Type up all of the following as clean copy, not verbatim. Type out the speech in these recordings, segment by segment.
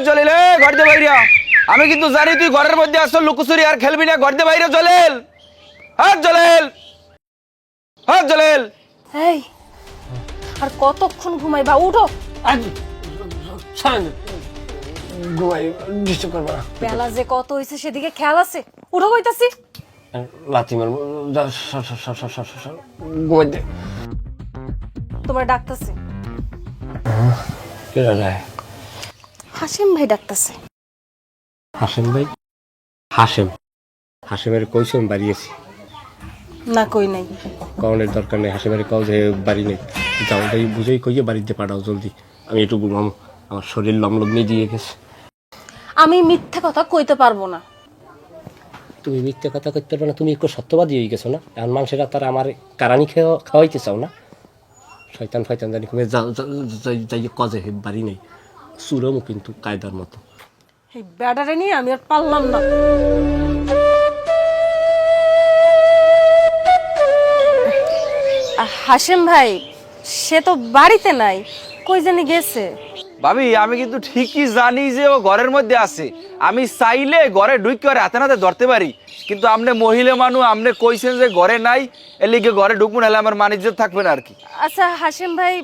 জলিল ঘর দিয়ে বাইরে আমি কিন্তু জানি তুই ঘরের মধ্যে আসছো লুকোচুরি আর খেলবি না ঘর দিয়ে বাইরে জলিল জলিল জলিল এই আর কতক্ষণ ঘুমাইবা উঠো ঘুমাই ডিস্টার্ব করবা না বেলা যে কত হইছে সেদিকে খেয়াল আছে উঠো কইতাছি লাথি মারবো ঘুমাই দে তোমার ডাকতাছে কে যায় হাসিম ভাই ডাকতাছে হাসেম ভাই হাসেমের কইছে আমি বাড়িয়েছি না কই নাই কারণের দরকার নেই হাসেমের কল যে বাড়ি নেই যাও তাই বুঝেই কইয়ে বাড়িতে পাঠাও জলদি আমি একটু ঘুমাবো আমার শরীর লমলগ্নে দিয়ে গেছে আমি মিথ্যা কথা কইতে পারবো না তুমি মিথ্যে কথা করতে পারো না তুমি একটু সত্যবাদী হয়ে গেছো না এখন মানুষেরা তারা আমার কারানি খাওয়াইতে চাও না শয়তান ফয়তান জানি খুবই যাই কজে বাড়ি নেই সুরমও কিন্তু কায়দার মতো এই ব্যাটারে নিয়ে আমি আর পারলাম না হাসিম ভাই সে তো বাড়িতে নাই কই জানি গেছে ভাবি আমি কিন্তু ঠিকই জানি যে ও ঘরের মধ্যে আছে আমি চাইলে ঘরে ঢুকে আর হাতে নাতে ধরতে পারি কিন্তু আপনি মহিলা মানুষ আপনি কইছেন যে ঘরে নাই এর লিগে ঘরে ঢুকবো নাহলে আমার মান-ইজ্জত থাকবে না আর কি আচ্ছা হাসিম ভাই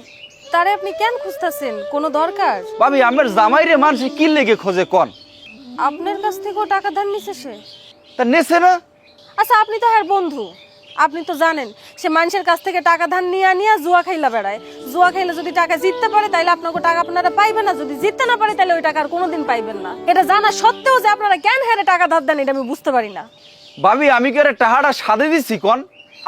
তারে আপনি কেন খুঁজতেছেন কোনো দরকার ভাবি আমার জামাইরে মানুষ কি লেগে খোঁজে কোন আপনার কাছ থেকেও টাকা ধার নিছে সে তা নেছে না আচ্ছা আপনি তো হ্যাঁ বন্ধু আপনি তো জানেন সে মানুষের কাছ থেকে টাকা ধার নিয়ে জুয়া খাইলা বেড়ায় জুয়া খাইলে যদি টাকা জিততে পারে তাহলে আপনাকে টাকা আপনারা পাইবেন না যদি জিততে না পারে তাহলে ওই টাকা আর কোনোদিন পাইবেন না এটা জানা সত্ত্বেও যে আপনারা কেন হেরে টাকা ধার দেন এটা আমি বুঝতে পারি না ভাবি আমি কি আরে টাহাটা সাদে দিছি কোন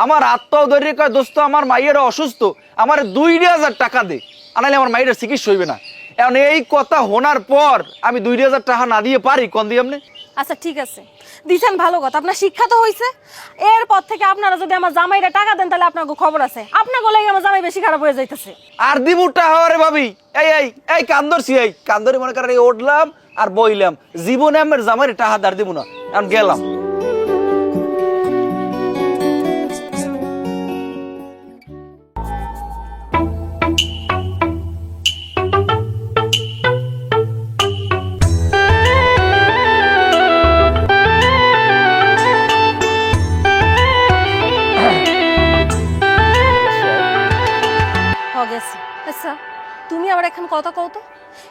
আমার আত্মধৈর্য কয় দোস্ত আমার মাইয়ের অসুস্থ আমার 2000 টাকা দে আনাইলে আমার মাইয়ের চিকিৎসা হইবে না এখন এই কথা শোনার পর আমি 2000 টাকা না দিয়ে পারি কোন দিয়ে আপনি আচ্ছা ঠিক আছে দিছেন ভালো কথা আপনার শিক্ষা তো হয়েছে এরপর থেকে আপনারা যদি আমার জামাইরা টাকা দেন তাহলে আপনাকে খবর আছে আপনাকে লাগে আমার জামাই বেশি খারাপ হয়ে যাইতেছে আর দিবুটা হওয়ারে ভাবি এই কান্দরছি এই কান্দরি মনে করেন উঠলাম আর বইলাম জীবনে আমার জামাইরে টাকা ধার দিব না আমি গেলাম আচ্ছা তুমি আবার এখন কথা কও তো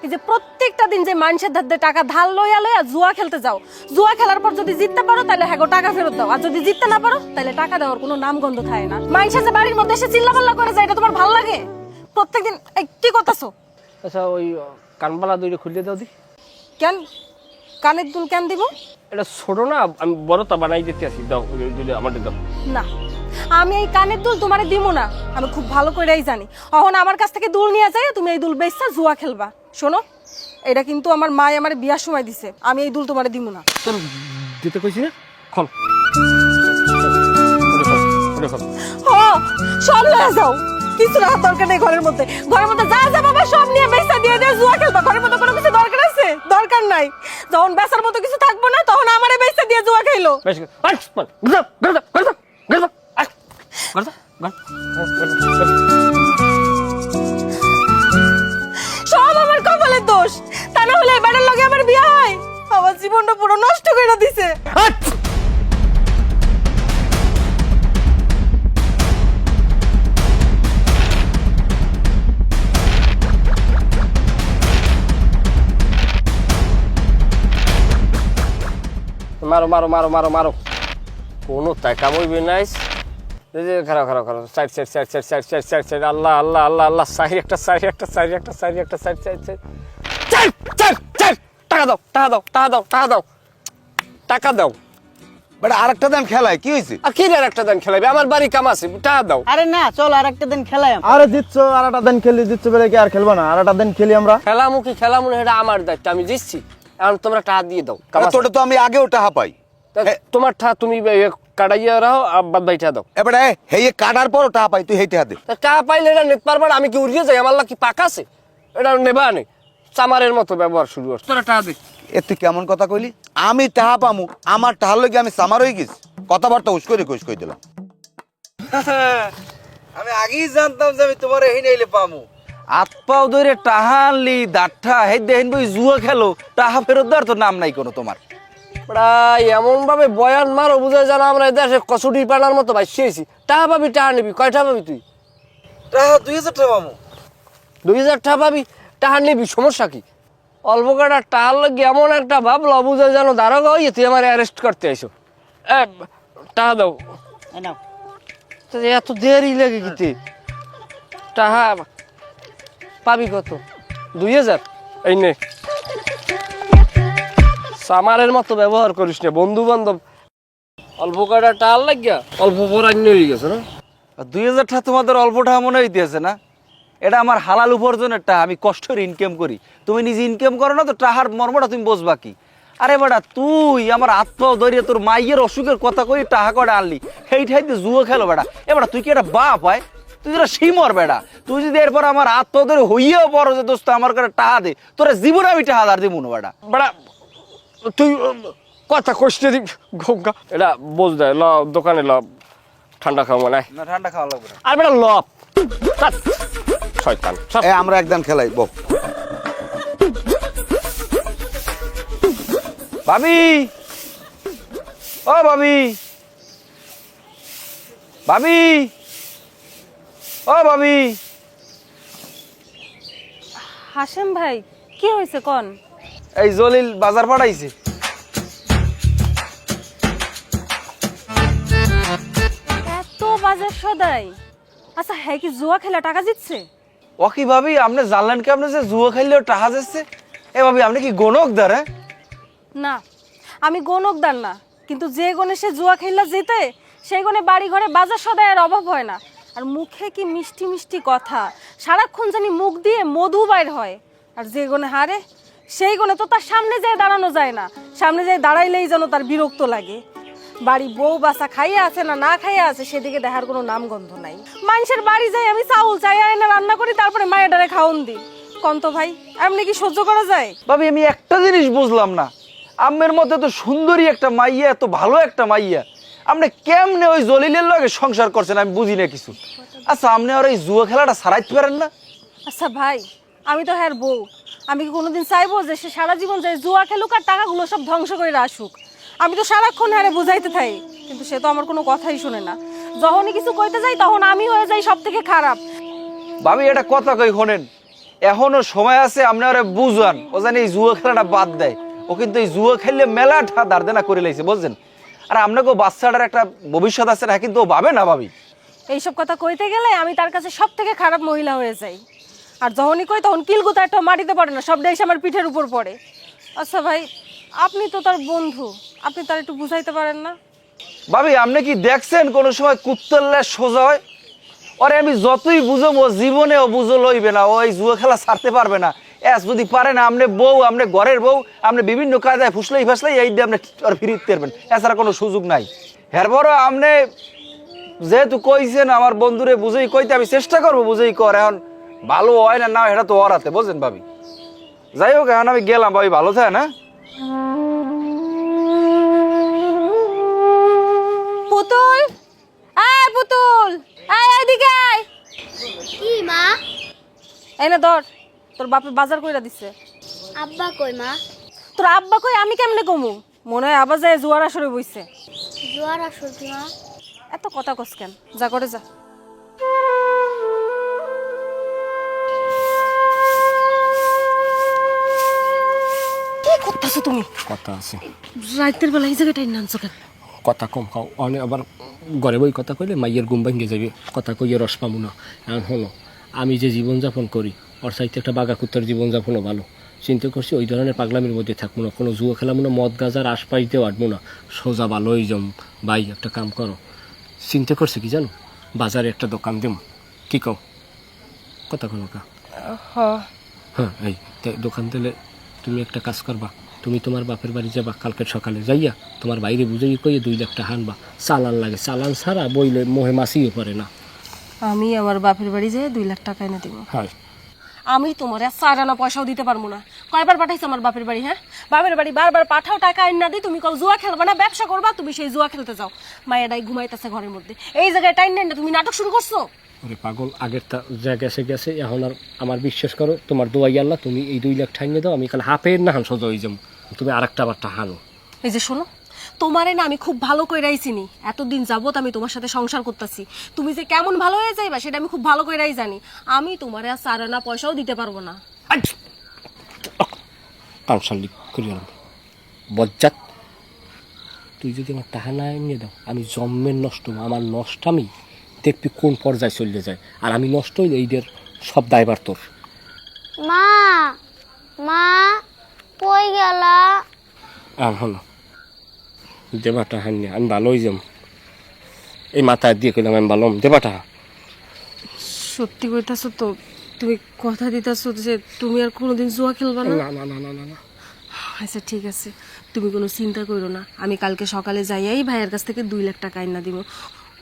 এই যে প্রত্যেকটা দিন যে মানুষের ধার দিয়ে টাকা ধার লইয়া জুয়া খেলতে যাও জুয়া খেলার পর যদি জিততে পারো তাহলে হ্যাঁ টাকা ফেরত দাও আর যদি জিততে না পারো তাহলে টাকা দেওয়ার কোনো নাম গন্ধ থাকে না মানুষের যে বাড়ির মধ্যে এসে চিল্লাপাল্লা করে যায় এটা তোমার ভালো লাগে প্রত্যেকদিন কি করতেছো আচ্ছা ওই কানবালা দুইটা খুলে দাও দি কেন কানের দুল কেন দিব এটা ছোট না আমি বড়টা বানাই দিতে আসি দাও দুইটা আমাদের দাও না আমি এই কানের দুল তোমারে দিব না আমি খুব ভালো করেই জানি এখন আমার কাছ থেকে দুল নিয়ে যায় তুমি এই দুল বেচছা জুয়া খেলবা শোনো এটা কিন্তু আমার মা আমার বিয়ার সময় দিছে আমি এই দুল তোমারে দিব না তোর দিতে কইছি না খল সব লয়ে যাও কিছু রাখার দরকার নেই ঘরের মধ্যে যা যা বাবা সব নিয়ে বেচা দিয়ে দিয়ে জুয়া খেলবা ঘরের মধ্যে কোনো কিছু দরকার আছে দরকার নাই যখন বেচার মতো কিছু থাকবো না তখন আমারে বেচা দিয়ে জুয়া খাইলো সব আমার কপালের দোষ তা না হলে এবারের লগে আমার বিয়ে হয় আমার জীবনটা পুরো নষ্ট করে দিছে মারো মারো মারো মারো মারো কোনো টাকা বইবে নাই খারাপ খারাপ খারাপ side side side side side side side side Allah Allah Allah Allah side একটা সাইড একটা সাইড একটা সাইড একটা সাইড সাইড সাইড টাকা দাও টাকা দাও টাকা দাও টাকা দাও টাকা দাও বাট আরেকটা দাম খেলায় কি হয়েছে আর কি আরেকটা দিন খেলাবে আমার বাড়ি কাম আছে টাকা দাও আরে না চল আরেকটা দিন খেলাই আরে দিচ্ছ আর একটা দিন খেলি দিচ্ছ বলে কি আর খেলবো না আর একটা দিন খেলি আমরা খেলামু কি খেলামু না এটা আমার দায়িত্ব আমি দিচ্ছি এখন তোমরা টাকা দিয়ে দাও তোটা তো আমি আগেও টাকা পাই তোমার টাকা তুমি কাটাইয়া রাখো আর বাদ বাইটা দাও এবারে হেয়ে কাটার পর টাকা পাই তুই হেইতে হাতে টাকা পাইলে এটা নিতে পারবা আমি কি উড়িয়ে যাই আমার কি পাকা আছে এটা নেবা নেই চামারের মতো ব্যবহার শুরু করছে তোরা টাকা দে এ তুই কেমন কথা কইলি আমি টাকা পামু আমার টাকার লগে আমি সামার হয়ে গেছি কথাবার্তা হুশ কই দিলাম আমি আগেই জানতাম যে আমি তোমার এই নাইলে পামু হাত পাও ধরে টাহা আনলি দাঁঠা হে দেখেন বই জুয়া খেলো টাহা ফেরত দেওয়ার তো নাম নাই কোনো তোমার। প্রায় এমন ভাবে বয়ান মারো বুঝায় জানো আমরা এই দেশে কচুটি পানার মতো ভাসিয়েছি। টাকা পাবি, টাকা নিবি, কয়টা পাবি তুই? টাহা 2000 টাকা মামু। 2000 টাকা পাবি, টাকা নিবি, সমস্যা কি? অল্প কটা টাকার লাগে এমন একটা ভাবলো বুঝায় জানো দারোগা হইয়ে তুই আমার অ্যারেস্ট করতে আইসো। টাকা দাও। এই নাও। তো এত দেরি লাগে কিতে? টাকা পাবি কত? 2000। এই নে, সামারের মতো ব্যবহার করিস না, বন্ধু বান্ধব অল্প কটা টাল লাগিয়া অল্প পরান্য হয়ে গেছে না। 2000 টাকা তোমাদের অল্প টাকা মনে হইতেছে না? এটা আমার হালাল উপার্জনের টাকা, আমি কষ্টের ইনকাম করি। তুমি নিজে ইনকাম করো না তো টাহার মর্মটা তুমি বুঝবা কি? আরে বেটা তুই আমার আত্মাও ধরিয়ে তোর মাইয়ের অসুখের কথা কই টাকা কটা আনলি, সেইটাইতে জুয়ো খেলো বেটা। এবার তুই কি একটা বাপ হয়? তুই যেটা সিমর বেটা। তুই যদি এরপর আমার আত্মাও ধরে হইয়াও বড় যে দোস্ত আমার কাছে টাকা দে, তোরা জীবনে আমি টাকা ধার দিব না বেটা। বেড়া তুই কথা কষ্টে দিবি গঙ্গা, এটা বোঝ দেয়। ল দোকানে ল, ঠান্ডা খাওয়া নাই। না ঠান্ডা খাওয়া লাগবে না। আর বেটা ল শয়তান। আমরা একদম খেলাই বক। ভাবি, ও ভাবি, ভাবি, ও ভাবি। হাসেম ভাই কি হয়েছে কন? এই জলিল বাজার পাঠাইছে। এত বাজার সদাই? আচ্ছা হ্যাঁ কি জুয়া খেলা টাকা জিতছে? ও কি ভাবি আপনি জানলেন কি আপনি যে জুয়া খেললেও টাকা যাচ্ছে? এ ভাবি আপনি কি গণকদার? হ্যাঁ না, আমি গণকদার না, কিন্তু যে গণে সে জুয়া খেললা যেতে সেই গণে বাড়ি ঘরে বাজার সদায়ের অভাব হয় না। আর মুখে কি মিষ্টি মিষ্টি কথা, সারাক্ষণ জানি মুখ দিয়ে মধু বাইর হয়। আর যে গণে হারে সেই গণে তো তার সামনে যেয়ে দাঁড়ানো যায় না, সামনে যেয়ে দাঁড়াইলেই যেন তার বিরক্ত লাগে। বাড়ি বউ বাসা খাইয়া আছে না না খাইয়া আছে সেদিকে দেখার কোনো নামগন্ধ নাই। মানুষের বাড়ি যাই আমি চাউল চাই না রান্না করি, তারপরে মায়ের ডারে খাওন দিই। কন্ত ভাই এমনি কি সহ্য করা যায়? ভাবি আমি একটা জিনিস বুঝলাম না, আম্মের মধ্যে তো সুন্দরী একটা মাইয়া, এত ভালো একটা মাইয়া, আপনি কেমনে ওই জলিলের লগে সংসার করছেন আমি বুঝি না কিছু। আচ্ছা আপনি আর এই জুয়া খেলাটা সারাইতে পারেন না? আচ্ছা ভাই আমি তো হ্যার বউ, আমি কি কোনোদিন চাইবো যে সে সারা জীবন যায় জুয়া খেলুক আর টাকাগুলো সব ধ্বংস করে আসুক? আমি তো সারাক্ষণ হ্যারে বুঝাইতে থাকি, কিন্তু সে তো আমার কোনো কথাই শুনে না। যখনই কিছু কইতে যাই তখন আমি হয়ে যাই সব থেকে খারাপ। ভাবি এটা কথা কই শোনেন, এখনো সময় আছে, আপনি আরে বুঝান ও জানি এই জুয়া খেলাটা বাদ দেয়। ও কিন্তু এই জুয়া খেললে মেলা ধার দেনা করে লাইছে বুঝছেন। আর আপনাকে বাচ্চাটার একটা ভবিষ্যৎ আছে না, কিন্তু ও ভাবে না ভাবি। এইসব কথা কইতে গেলে আমি তার কাছে সব থেকে খারাপ মহিলা হয়ে যাই। আর যখনই কই তখন কিলগুতা একটা মাটিতে পড়ে না, সবটাই এসে আমার পিঠের উপর পড়ে। আচ্ছা ভাই আপনি তো তার বন্ধু, আপনি তার একটু বুঝাইতে পারেন না? ভাবি আপনি কি দেখছেন কোনো সময় কুত্তরলে সোজা হয়? ওরে আমি যতই বুঝম ও জীবনে ও বুঝো লইবে না, ওই জুয়া খেলা ছাড়তে পারবে না। যদি পারে না আপনি বউ, আপনি ঘরের বউ, আপনি বিভিন্ন কায়দায় ফুসলাই ফাসলাই এই দিয়ে আপনি আর ফিরিতে পারবেন, এছাড়া কোনো সুযোগ নাই। এরপর আপনি যেহেতু কইছেন আমার বন্ধুরে বুঝেই কইতে, আমি চেষ্টা করবো বুঝেই কর। এখন ভালো হয় না না এটা তো ওরাতে বুঝছেন ভাবি। যাই হোক এখন আমি গেলাম ভাবি, ভালো থাকে না? পুতুল, আয় পুতুল, আয় এদিকে আয়। কি মা? এই না ধর, তোর বাপে বাজার কইরা দিছে। আব্বা কই মা? তোর আব্বা কই আমি কেমনে কমু? মনে হয় আবার যায় জুয়ার আসরে বইছে। জোয়ার আসর কি মা? এত কথা কস কেন, যা করে যা। কি করতেছো তুমি? কথা আছে, রাতের বেলা এই জায়গাটাই নামছো কেন? কথা কম খাও, অনেক আবার ঘরে বই কথা কইলে মাইয়ের ঘুম ভাঙিয়ে যাবে, কথা কইয়ে রস পাবো না। এখন হলো আমি যে জীবনযাপন করি ওর সাইতে একটা বাঘা কুত্তার জীবনযাপনও ভালো। চিন্তা করছি ওই ধরনের পাগলামির মধ্যে থাকবো না, কোনো জুয়া খেলাম না, মদ গাজার আশপাশ দিয়ে আটবো না, সোজা ভালোই জম। ভাই একটা কাম করো, চিন্তা করছি কি জানো, বাজারে একটা দোকান দেব, কি কও? কথা কোনো কা? হ্যাঁ এই দোকান দিলে তুমি একটা কাজ করবা, তুমি তোমার বাপের বাড়ি যাবা কালকে সকালে, যাইয়া তোমার বাইরে বুঝাই কইয়ে 2 লাখ টাকা হানবা। চালান লাগে, চালান ছাড়া বইলে মোহে মাছিও পারে না। আমি আমার বাপের বাড়ি যেয়ে 2 লাখ টাকা এনে দিব। হয় আমি তোমার চার আনা পয়সাও দিতে পারবো না। কয়বার পাঠাইছো আমার বাপের বাড়ি? হ্যাঁ বাপের বাড়ি বারবার পাঠাও, টাকা আইন না দিই, তুমি কও জুয়া খেলবা না ব্যবসা করবা, তুমি সেই জুয়া খেলতে যাও। মায়েরাই ঘুমাইতেছে ঘরের মধ্যে, এই জায়গায় টাইম নেই না, তুমি নাটক শুরু করছো। ওরে পাগল, আগের যা গেছে গেছে, এখন আর আমার বিশ্বাস করো, তোমার দোয়াই আল্লাহ, তুমি এই 2 লাখ ঠাইনে দাও, আমি কাল হাফের না হান সোজা হয়ে যাবো, তুমি আর একটা আবার টাহানো। এই যে শোনো, তোমারে না আমি খুব ভালো কইরাই চিনি, এতদিন যাবত আমি তোমার সাথে সংসার করতেছি, তুমি যে কেমন ভালো হয়ে যাইবা সেটা আমি খুব ভালো কইরাই জানি। আমি তোমারে আর 4 আনা পয়সাও দিতে পারবো না। কানসাল্লি করিও না বজ্জাত, তুই যদি আমার টাকা না এনে দাও, আমি জন্মের নষ্ট, আমার নষ্ট আমি দেখবি কোন পর্যায়ে চলে যায়, আর আমি নষ্ট হইলে এইদের সব দায়বার তোর। মা মা কই গেলা? আর হলো দেবাটা হান্নি, আমি ভালো হয়ে যাম, এই মাথায় দিয়ে কইলাম আমি ভালো দেবাটা। সত্যি কইতাছো তো? তুমি কথা দিতাছো যে তুমি আর কোনোদিন জুয়া খেলবা না? না না না না না না, আচ্ছা ঠিক আছে, তুমি কোনো চিন্তা করো না, আমি কালকে সকালে যাইয়াই ভাইয়ের কাছ থেকে 2 লাখ টাকা আইনা দিব।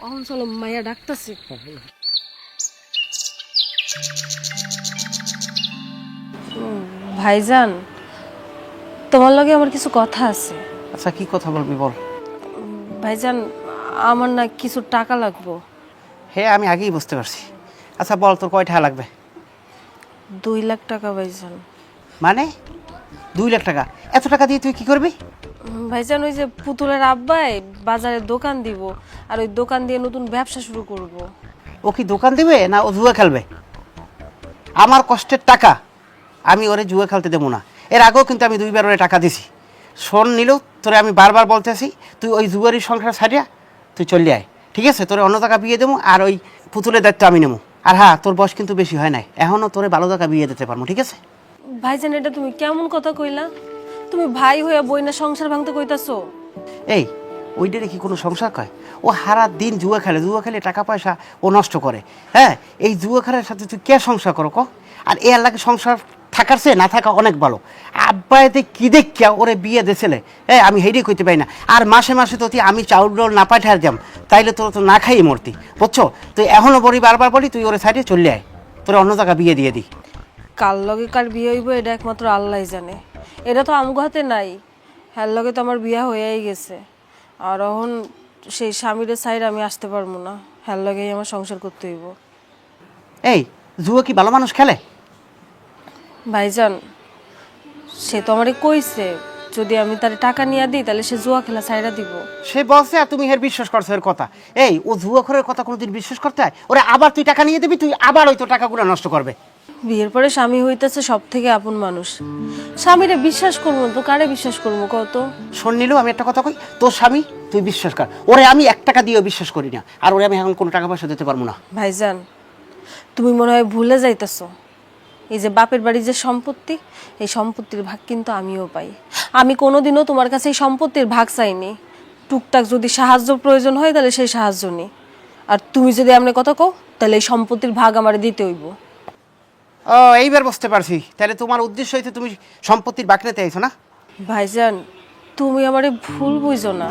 অহন চলো, মাইয়া ডাকতাছে। ভাইজান, তোমার লগে আমার কিছু কথা আছে। আচ্ছা কি কথা বলবি বল। ভাইজান, আমার না কিছু টাকা লাগবো। হ্যাঁ আমি আগেই বুঝতে পারছি। আচ্ছা বল তোর কয় টাকা লাগবে? 2 লাখ টাকা ভাইজান। মানে 2 লাখ টাকা? এত টাকা দিয়ে তুই কি করবি? ভাইজান, ওই যে পুতুলের আব্বাই বাজারে দোকান দিব, আর ওই দোকান দিয়ে নতুন ব্যবসা শুরু করব। ও কি দোকান দিবে না ও জুয়া খেলবে? আমার কষ্টের টাকা আমি ওরে জুয়া খেলতে দেবো না। এর আগেও কিন্তু আমি 2 বার ওরে টাকা দিছি। শোন নিল, তোরে আমি বারবার বলতেছি তুই ওই জুয়ারির সংসার ছাড়িয়া তুই চলে আয়, ঠিক আছে? তোরে অন্য টাকা বিয়ে দেবো, আর ওই পুতুলের দায়িত্ব আমি নেবো। আর হ্যাঁ, তোর বয়স কিন্তু বেশি হয় নাই, এখনও তোরে ভালো টাকা বিয়ে দিতে পারবো, ঠিক আছে? ভাইজান, এটা তুমি কেমন কথা কইলা? তুমি ভাই হইয়া বইনা সংসার ভাঙতে কইতাছো? এই ওইটারে কি কোনো সংসার কয়? ও সারা দিন জুয়া খেলে টাকা পয়সা ও নষ্ট করে। হ্যাঁ, এই জুয়া খেলার সাথে তুই কে সংসার করো ক? আর এ আল্লাহকে সংসার থাকার চেয়ে না থাকা অনেক ভালো। আব্বা এতে কি দেখিয়া ওরে বিয়ে দিয়েছিলে, আমি হেঁটেই কইতে পারি না। আর মাসে মাসে তো তুই আমি চাউল ডাল না পাঠার যাম, তাইলে তোর তো না খাইয়ে মরতি, বুঝছো? তুই এখনও বলি বারবার বলি তুই ওরে সাইডে চলে আয়, তোরে অন্য জায়গা বিয়ে দিয়ে দিই। কার লগে কার বিয়ে হইব এটা একমাত্র আল্লাহই জানে, এটা তো আমগো হাতে নাই। হ্যার লগে তো আমার বিয়া হয়েই গেছে, আর এখন সেই স্বামীর সাইড আমি আসতে পারবো না, হ্যার লগেই আমার সংসার করতে হইব। এই জুয়া কি ভালো মানুষ খেলে? ভাইজান, সে তো আমারে কইছে যদি আমি তার টাকা নিয়ে দিই তাহলে সে জুয়া খেলা ছাইড়া দিব। সে বলছে আর তুমি এর বিশ্বাস করছো এর কথা? এই ও জুয়াখোরের কথা কোনোদিন বিশ্বাস করতে হয়? ওরে আবার তুই টাকা নিয়ে দিবি, তুই আবার ওই তো টাকাগুলো নষ্ট করবে। বিয়ের পরে স্বামী হইতেছে সব থেকে আপন মানুষ, স্বামীরে বিশ্বাস করবো তো কারে বিশ্বাস করবো কত? শোন নিলেও আমি একটা কথা কই, তোর স্বামী তুই বিশ্বাস কর, ওরে আমি 1 টাকা দিয়েও বিশ্বাস করি না, আর ওরে আমি এখন কোনো টাকা পয়সা দিতে পারবো না। ভাইজান, তুমি মনে হয় ভুলে যাইতেছো, এই যে বাপের বাড়ির যে সম্পত্তি, এই সম্পত্তির ভাগ কিন্তু আমিও পাই। আমি কোনোদিনও তোমার কাছে এই সম্পত্তির ভাগ চাইনি, টুকটাক যদি সাহায্য প্রয়োজন হয় তাহলে সেই সাহায্য নি। আর তুমি যদি এমনি কথা কও তাহলে এই সম্পত্তির ভাগ আমার দিতে হইব। ও এইবার বুঝতে পারছি, তাহলে তোমার উদ্দেশ্য হইতে তুমি সম্পত্তির ভাগ নিতে আইছো না? ভাইজান, তুমি আমারে ভুল বুঝো না,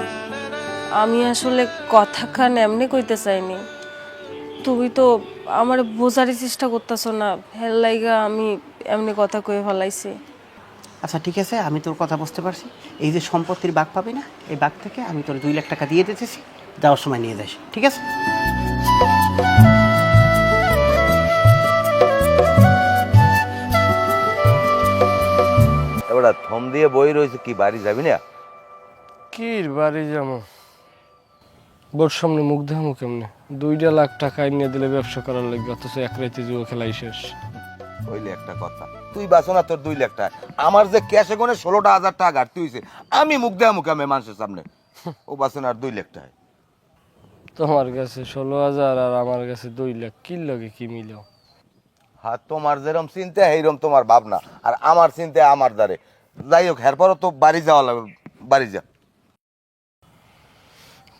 আমি আসলে কথাখান এমনি কইতে চাইনি। তুমি তো আমার বোঝারই চেষ্টা করতেছো না, হেল লাইগা আমি এমনি কথা কয়ে ফেলাইছি। আচ্ছা ঠিক আছে, আমি তোর কথা বুঝতে পারছি। এই যে সম্পত্তির ভাগ পাবি না, এই ভাগ থেকে আমি তোর 2 লাখ টাকা দিয়ে দিতেছি, যাওয়ার সময় নিয়ে যাস, ঠিক আছে? এবার থম দিয়ে বই রয়েছে, কি বাড়ি যাবি না? কি বাড়ি যাবো, বোর সামনে মুখ দেখামো কেমনে? 2 লাখ টাকা এনে দিলে ব্যবসা করার লাগবে, অথচ এক রাইতে জুয়া খেলাই শেষ। হইলে একটা কথা, তুই বাঁচো না তোর 2 লাখ টাকা, আমার যে ক্যাশে কোনে 16,000 টাকা ঘাটতি হয়েছে, আমি মুখ দেয়া মুখে আমি মানুষের সামনে, ও বাঁচো না আর 2 লাখ টাকা। তোমার কাছে 16,000 আর আমার কাছে 2 লাখ, কি লাগে কি মিলাও? হ্যাঁ, তোমার যেরকম চিন্তা সেইরকম তোমার ভাবনা, আর আমার চিন্তা আমার দ্বারে। যাই হোক, এরপরও তো বাড়ি যাওয়া লাগবে, বাড়ি যা।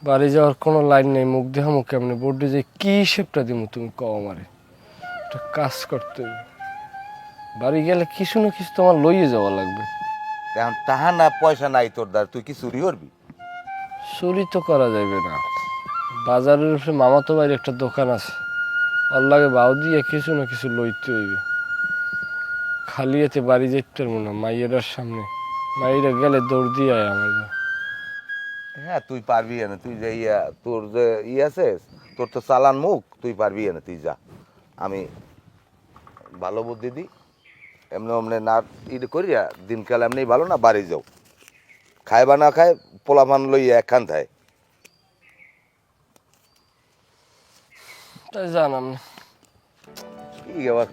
বাড়ি যাওয়ার কোনো লাইন নেই, মুখ দেখামো কেমনে? বোর্ডে যে কি হিসেবটা দিব তুমি কও আমারে? একটা কাজ করতে হবে, বাড়ি গেলে কিছু না কিছু তোমার লইয়ে যাওয়া লাগবে। এখন টাহা না পয়সা নাই তোর দ্বারা, তুই কি চুরি করবি? চুরি তো করা যাবে না, বাজারের উপরে মামাতো বাড়ির একটা দোকান আছে, ওর লাগে বাউ দিয়ে কিছু না কিছু লইতে হইবে। খালি এতে বাড়ি যেতে পারবো না, মাইয়েরার সামনে, মাইয়েরা গেলে দৌড় দিয়ে আয় আমার। হ্যাঁ তুই পারবি না, তুই যে তোর যে আছে তোর তো চালান মুখ, তুই পারবি না, তুই যা। আমি ভালো বুদ্ধি দিই, এমনি অমনি না করিয়া দিনকাল এমনি ভালো না, বাড়ি যাও, খায় বা না খায় পোলাপান লইয়া একখান থায়। তাই জানাম না। কি আবার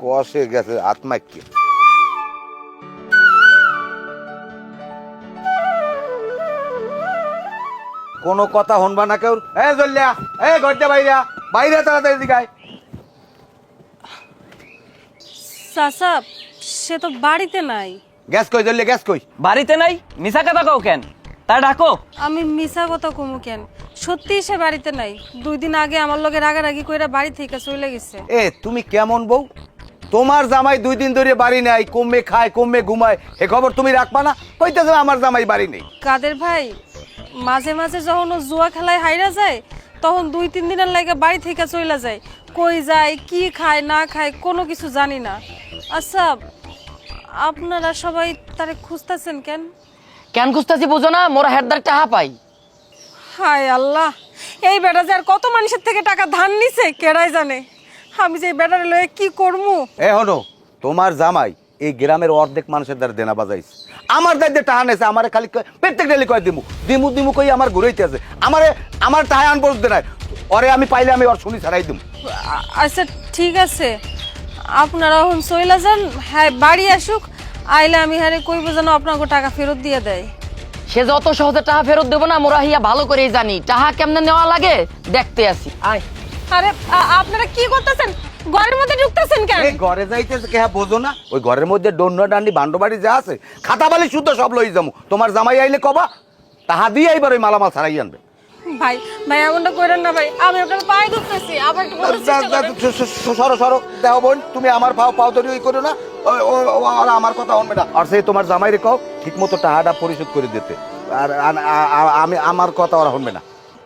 কষে গেছে আত্মাকে। কোনো কথা হনবা না কেউ। এ জল্লিয়া, এ ঘরটা বাইরা বাইরে তাড়াতাড়ি দিকায়। চাচা সে তো বাড়িতে নাই। গ্যাস কই জল্লিয়া, গ্যাস কই? বাড়িতে নাই? মিছা কথা কও কেন? তা ডাকো। আমি মিছা কথা কমু কেন, সত্যি সে বাড়িতে নাই। 2 দিন আগে আমার লগে রাগারাগি কইরা বাড়ি থেকে চলে গেছে। এ তুমি কেমন বউ? তোমার জামাই 2 দিন ধরে বাড়ি নাই, কমে খায় কমে ঘুমায়, এ খবর তুমি রাখবা না? কইতেছ আমার জামাই বাড়ি নেই। কাদের ভাই মাঝে মাঝে যখন ও জুয়া খেলায় হাইরা যায় তখন 2-3 দিনের লাগে বাড়ি থেকে চলে যায়। কই যায়, কি খায় না খায় কোনো কিছু জানি না। আচ্ছা আপনারা সবাই তারে খুঁজতেছেন কেন? কেন খুঁজতেছি বুঝো না? মোরা হেডদার টাকা পাই। হায় আল্লাহ, এই বেটা যে আর কত মানুষের থেকে টাকা ধার নিছে কেডাই জানে। আমি যে এই বেটারে লয়ে কি করবো। এ হনো, তোমার জামাই এই গ্রামের অর্ধেক মানুষের দ্বারা দেনা বাজাইছে। আমার দায়িত্বে টাহা নেছে, আমার খালি প্রত্যেক ডেলি কয় দিমু দিমু দিমু কই আমার ঘুরাইতে আছে। আমার টাহা আন বলতে নাই, ওরে আমি পাইলে আমি ওর শুনি ছাড়াই দিমু। আচ্ছা ঠিক আছে, আপনারা এখন চইলা যান। হ্যাঁ বাড়ি আসুক, আইলে আমি হারে কইব যেন আপনাকে টাকা ফেরত দিয়ে দেয়। সে যত সহজে টাকা ফেরত দেবো না, মোরা হিয়া ভালো করেই জানি টাকা কেমনে নেওয়া লাগে, দেখতে আসি। আয় আরে আপনারা কি করতেছেন? ঘরের মধ্যে ঢুকতেছেন কেন? এই ঘরে যাইতেছে কে বোঝো না? ওই ঘরের মধ্যে ডন্ডা ডান্ডি বান্ডবাড়ি যা আছে খাতা বালি শুদ্ধ সব লই যামু। তোমার জামাই আইলে কবা তাহা দিয়ে এইবার ওই মালামাল ছাড়াই আনবে। ভাই ভাই এমনটা করেন না ভাই, আমি আপনার পায়ে ধরতেছি। আবার একটু বলার চেষ্টা করেন। সরো সরো দেও বোন, তুমি আমার পাও ধরে ওই করো না। ওরা আমার কথা শুনবে না। আর সেই তোমার জামাই রে কও ঠিক মতো টাকাটা পরিশোধ করে দিতে। আর আমি আমার কথা ওরা শুনবে না।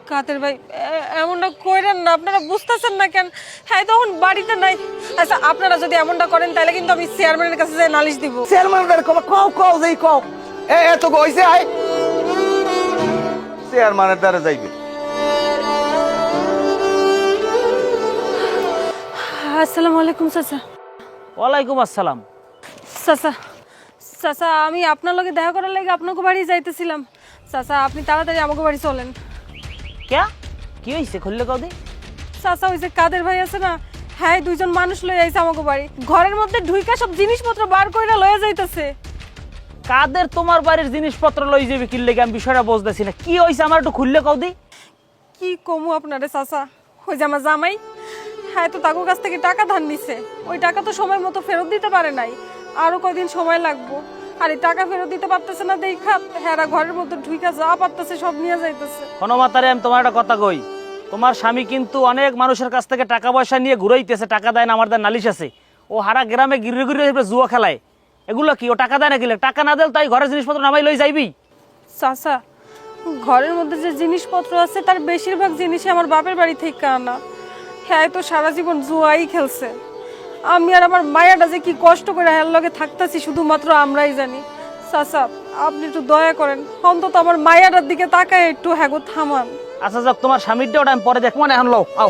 কাদের ভাই এমনটা করেন না, আপনারা বুঝতেছেন না কেন? হ্যাঁ তখন বাড়িতে নাই। আচ্ছা আপনারা যদি এমনটা করেন তাহলে কিন্তু আমি চেয়ারম্যানের কাছে যাই নালিশ দিব। চেয়ারম্যানের কও কও যেই কও এ তো কইছে আই চেয়ারম্যানের দ্বারা যাইবে। আসসালামু আলাইকুম চাচা। ওয়ালাইকুম আসসালাম। চাচা চাচা আমি আপনার লগে দেখা করার লাগে আপনাকে বাড়ি যাইতেছিলাম। চাচা আপনি তাড়াতাড়ি আমাকে বাড়ি চলেন। কে কি হইছে খুললে কও দি? চাচা ওই যে কাদের ভাই আছে না, হ্যাঁ 2 জন মানুষ লয়ে আইছে আমাকে বাড়ি। ঘরের মধ্যে ঢুইকা সব জিনিসপত্র বার কইরা লয়ে যাইতেছে। কাদের তোমার বাড়ির জিনিসপত্র লই যাবে কি লাগে? আমি বিষয়টা বুঝতেছি না, কি হইছে আমার একটু খুললে কও দি। কি কমু আপনারে চাচা, ওই যে আমার জামাই হ্যাঁ তো তাকে কাছ থেকে টাকা ধার নিছে। ওই টাকা তো সময় মতো ফেরত দিতে পারে নাই, আরো কয়দিন সময় লাগবো। আর এই টাকা ফেরত দিতে পারতেছে না দেখা হ্যাঁ ঘরের মধ্যে ঢুইকা যা পারতেছে সব নিয়ে যাইতেছে। হনমাতারে আমি তোমার একটা কথা কই, তোমার স্বামী কিন্তু অনেক মানুষের কাছ থেকে টাকা পয়সা নিয়ে ঘুরাইতেছে, টাকা দেয় না, আমার দেয় নালিশ আছে। ও হারা গ্রামে গিরে গিরে জুয়া খেলায়। এগুলো কি ও টাকা দেয় না? গেলে টাকা না দিলে তাই ঘরের জিনিসপত্র নামাই লই যাইবি? চাচা ঘরের মধ্যে যে জিনিসপত্র আছে তার বেশিরভাগ জিনিসই আমার বাপের বাড়ি থেকে আনা। হ্যাঁ তো সারা জীবন জুয়াই খেলছে। আমি আর আমার মায়াটা যে কি কষ্ট করে হ্যার লগে থাকতেছি শুধুমাত্র আমরাই জানি। চাচা আপনি একটু দয়া করেন, অন্তত আমার মায়াটার দিকে তাকায় একটু হ্যাগো থামান। আচ্ছা যাক, তোমার স্বামীরটা ওটা আমি পরে দেখবো না, এখন লও আও।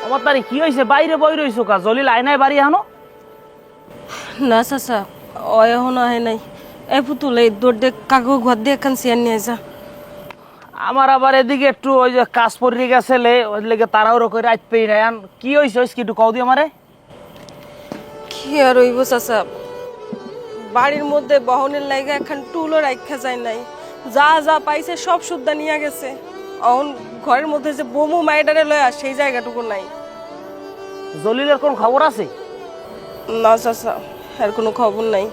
আমার তারি কি হয়েছে? বাইরে বই রইছো কা? জলিল আয়নায় বাড়ি এখনো? না চাচা ও এখনো আহে নাই। এ পুতুল এই দৌড় দিয়ে কাগজ ঘর দিয়ে একখান চেয়ার নিয়ে যা। আমার আবার এদিকে একটু ওই যে কাজ পড়ে গেছে, ওই লেগে তাড়াহুড়ো করে রাত পেয়ে নাই। কি হয়েছে কি একটু কও দি আমারে। কি আর হইব চাচা, বাড়ির মধ্যে বহনের লাইগা একখান টুলও রাখা যায় নাই। যা যা পাইছে সব সুদ্ধা নিয়ে গেছে। এখন ঘরের মধ্যে যে বোমু মাইডারে লয়া সেই জায়গাটুকু নাই। জলিলের কোন খবর আছে? না চাচা এর কোনো খবর নাই।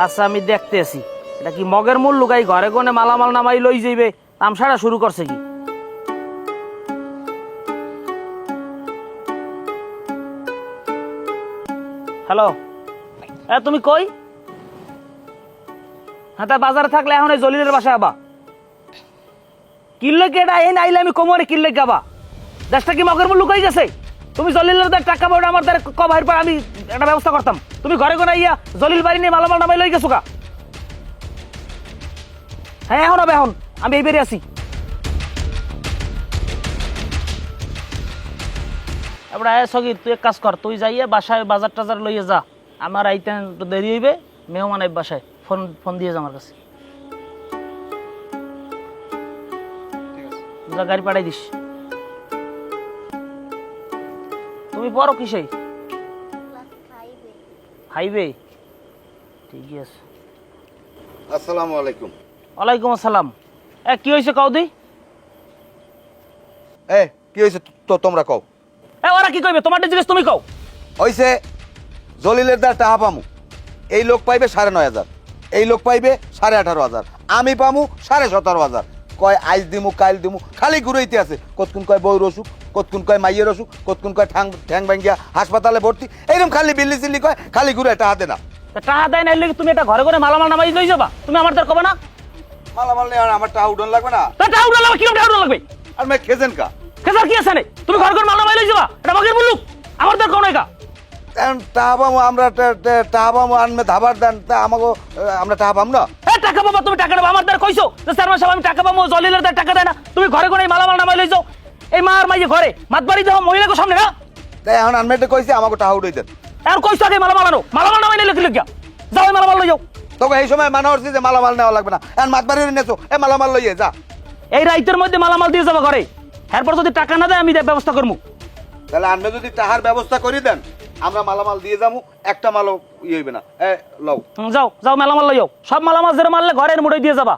আচ্ছা আমি দেখতেছি, এটা কি মগের মূল লুকাই ঘরে গনে মালামাল নামাই লই যাইবে, তামসাড়া শুরু করছে কি? হ্যালো, তুমি কই? হ্যাঁ তা বাজারে থাকলে এখন এই জলিলের বাসায় আবা কিনলে কেটা এই নাইলে আমি কোমরে কিনলে গাবা। দেশটা কি মগের মূল লুকাই গেছে? তুমি জলিলের টাকা পাওয়া আমার দ্বারা কবাইর পর আমি একটা ব্যবস্থা করতাম। তুমি ঘরে গনে ইয়া জলিল বাড়ি নিয়ে মালামাল নামাই লই গেছো কা? হ্যাঁ এখন হবে, এখন আমি এইবারে আছি। এবার আয় সগির, তুই এক কাজ কর, তুই যাইয়ে বাসায় বাজার টাজার লইয়ে যা, আমার আইতে একটু দেরি হইবে, মেহমান আইব বাসায়, ফোন ফোন দিয়ে যা আমার কাছে। যা গাড়ি পাঠাই দিস। তুমি পড়ো কিসে? হাইবে। ঠিকই আছে। আসসালামু আলাইকুম। ওয়ালাইকুম আসসালাম। কি হয়েছে কৌদি? কি হয়েছে তো তোমরা কও? ওরা কি কইবে? তোমার জিনিস তুমি কও। হইছে জলিলের দ্বার টাহা পামু, এই লোক পাইবে 9,500, এই লোক পাইবে 18,500, আমি পামু 17,500। কয় আইজ দিমু কাইল দিমু, খালি ঘুরাইতে আছে। কতক্ষণ কয় বউর অসুখ, কতক্ষণ কয় মাইয়ের অসুখ, কতক্ষণ কয় ঠ্যাং ভাঙ্গিয়া হাসপাতালে ভর্তি, এইরকম খালি বিল্লি চিল্লি কয়, খালি ঘুরে টাহা দে না। টাকা দেয় না, তুমি এটা ঘরে ঘরে মালামাল নামাই লই যাবা? তুমি আমার তার কবে না মালামাল নেই, আমার টাহা উঠন লাগবে না? টাকা উড়া লাগবে, কিরকম টাকা উড়া লাগবে? আর মেয়ে খেছেন কা কেসার কি আছে? তুমি ঘর ঘর মাল নামাই লই যাবা? এটা বাগের মুলুক, আমার তার কোন একা টাহা পামু আমরা, টাহা পামু আনবে ধাবার দেন, তা আমাকে আমরা টাহা পাম না? টাকা পাবো, তুমি টাকা দেবো। আমার দ্বার কইছো যে স্যার মাসে আমি টাকা পাবো, জলিলের দ্বার টাকা দেয় না, তুমি ঘরে ঘরে মালামাল নামাই লই যাও। এই মার মাইয়ে ঘরে মাতবাড়ি যাও মহিলাকে সামনে না, তাই এখন আনমেটে কইছে আমাকে টাহা উঠাই দেন। আর কইছো আগে মালামাল আনো, মালামাল নামাই নিলে কি লাগিয়া যাও, এই মালামাল লই যাও। তোকে এই সময় মানা হচ্ছে যে মালামাল নেওয়া লাগবে না, এখন মাতবাড়ি নেছো, এ মালামাল লইয়ে যা। এই রাইতের মধ্যে মালামাল দিয়ে যাবো ঘরে, এরপর যদি টাকা না দেয় আমি ব্যবস্থা করবো। তাহলে আনবে যদি টাহার ব্যবস্থা করে দেন, আমরা মালামাল দিয়ে যাবো, একটা মালও ইয়ে হইবে না। লও যাও যাও, মালামাল লই যাও, সব মালামাল যেটা মারলে ঘরের মুড়ে দিয়ে যাবা।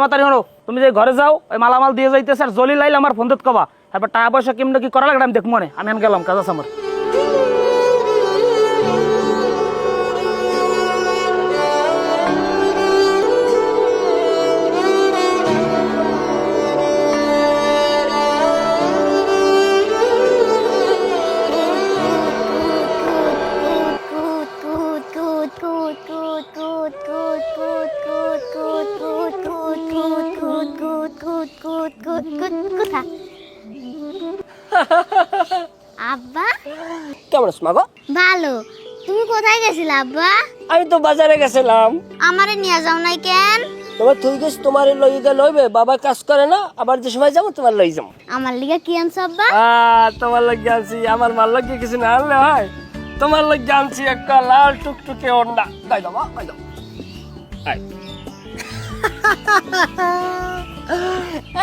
মাতারি হলো, তুমি যে ঘরে যাও, ওই মালামাল দিয়ে যাইতেছে, আর জলি লাইলে আমার ফোন দিতে কবা, এবার টাকা পয়সা কেমন কি করা লাগে আমি দেখবো, আমি এখন গেলাম, কাজ আছে আমার। আব্বা কেমন আছো মা গো? ভালো। তুমি কোথায় গেছিলে আব্বা? আমি তো বাজারে গেছিলাম। আমারে নিয়ে যাও নাই কেন? তোমার তুই গেছ, তোমার লইতে লইবে, বাবা কাজ করে না, আবার যে সময় যাবো তোমার লই যাবো। আমার লিগা কি আনছো আব্বা? তোমার লগে আনছি, আমার মার লগে কিছু না আনলে হয়? তোমার লগে আনছি একটা লাল টুকটুকে ওন্ডা, গাই দাও গাই দাও।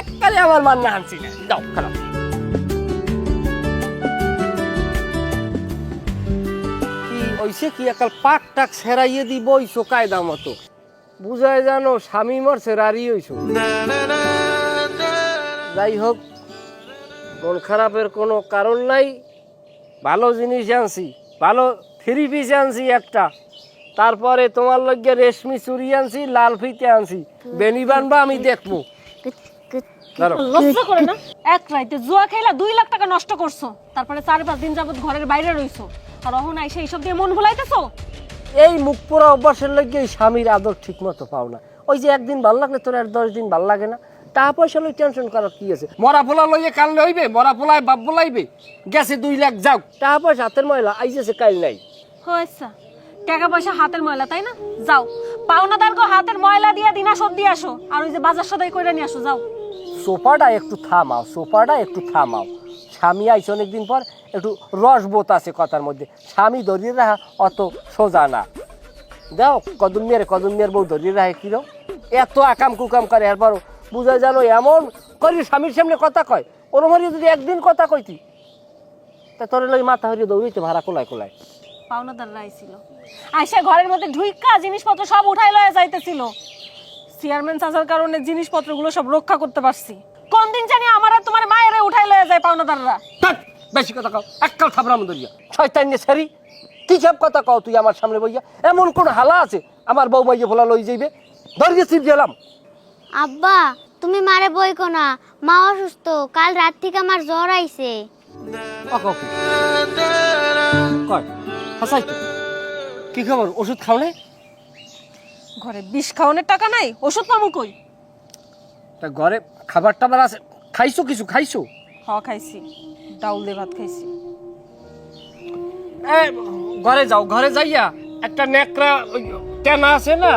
একবারে আমার মান না আনছি না, যাও খারাপ। কি ওইসে কি একাল পাক টাক সেরাইয়ে দিব ওইসো কায়দা মতো, বুঝায় জানো স্বামী মরছে রারি হইছো। যাই হোক, মন খারাপের কোনো কারণ নাই, ভালো জিনিস আনছি, ভালো থ্রি পিস আনছি একটা, তারপরে তোমার লগে রেশমি চুরি আনছি, লাল ফিতে আনছি, বেনি বানবা আমি দেখবো। লজ্জা করে না? এক রাইতে জুয়া খেলা 2 লাখ টাকা নষ্ট করছো, তারপরে 4-5 দিন যাবত ঘরের বাইরে রইছো, আর অহন আইসা এইসব দিয়ে মন ভুলাইতেছো। এই মুখ পোড়া অভ্যাসের লগে স্বামীর আদর ঠিক মতো পাও না। ওই যে একদিন ভাল লাগলে তোর আর 10 দিন ভাল লাগে না, টাকা পয়সা লই টেনশন করার কি আছে? মরা পোলা লইয়ে কানলে হইবে? মরা পোলায় বাপ বলাইবে? গেছে 2 লাখ, যাও, টাকা পয়সা হাতের ময়লা, আইসেছে কাইল নাই। হয়েছে টাকা পয়সা হাতের ময়লা, তাই না? যাও পাওনাদারকে হাতের ময়লা দিয়া দিনা শোধ দিয়ে আসো, আর ওই যে বাজার সদাই কইরা নিয়ে আসো। যাও, সোফাটা একটু থামাও, সোফাটা একটু থামাও। স্বামী আইসে অনেকদিন পর, একটু রসবোধ আছে কথার মধ্যে, স্বামী ধরিয়ে রাখা অত সোজা না। দাও কদম মিয়ার বউ ধরিয়ে রাখে কিরো, এত আকাম কুকাম করে, এরপরও বুঝা জানো এমন করি স্বামীর সামনে কথা কয়। ওর মারিয়ে যদি একদিন কথা কইতি, তা তোর লই মাথা হরিয়ে দৌড়িতে ভাড়া কোলায় কোলায়। পাওনাদাররা আইছিল, আইসা ঘরের মধ্যে ঢুইকা জিনিসপত্র সব উঠাই লয়ে যাইতেছিল। চেয়ারম্যান চাচার কারণে জিনিসপত্রগুলো সব রক্ষা করতে পারছি। কোন দিন জানি আমার আর তোমার মায়ের উঠাই লয়ে যায় পাওনাদাররা। বেশি কথা কও, এককাল থাবরাম দরিয়া ছয়তান নিয়ে সারি। কি সব কথা কও তুই আমার সামনে বইয়া? এমন কোন হালা আছে আমার বউ মাইয়ে ভোলা লই যাইবে? ধরিয়ে চিপ গেলাম। আব্বা তুমি মারে বইকো না, মা অসুস্থ, কাল রাত থেকে আমার জ্বর আইছে। কি খবর? ওষুধ খাও না? ঘরে বিষ খাওয়ানোর টাকা নাই, ওষুধ পাবো কই? তা ঘরে খাবার টাবার আছে, খাইছো? কিছু খাইছো? হ্যাঁ খাইছি, ডাউল দিয়ে ভাত খাইছি। ঘরে যাও, ঘরে যাইয়া একটা নেকড়া টেনা আছে না,